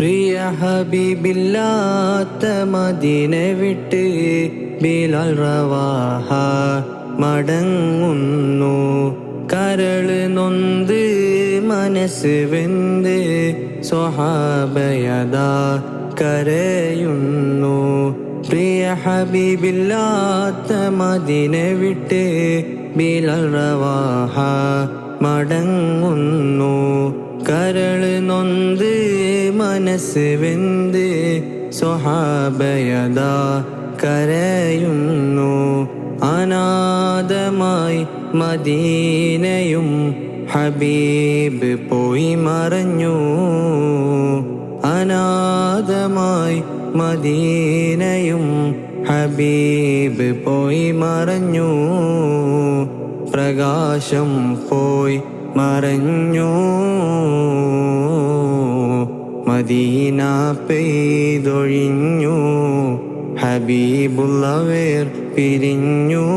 പ്രിയ ഹബീബില്ലാത്ത Medina വിട്ട് Bilal Rawaha മടങ്ങുന്നു. കരള് നൊന്ത് മനസ്സ് വെന്ത് സ്വഹാബയദാ കരയുന്നു. പ്രിയ ഹബീബില്ലാത്ത മദീന വിട്ട് ബിലാൽ റവാഹ മടങ്ങുന്നു. കരള് നൊന്ത് മനസ്സ് വെന്ത് സ്വഹാബയദാ കരയുന്നു. അനാഥമായി മദീനയും ഹബീബ് പോയി മറഞ്ഞു. അനാഥമായി മദീനയും ഹബീബ് പോയി മറഞ്ഞു. പ്രകാശം പോയി മറഞ്ഞു. മദീന പെയ്തൊഴിഞ്ഞു. ഹബീബുള്ളവേർ പിരിഞ്ഞു.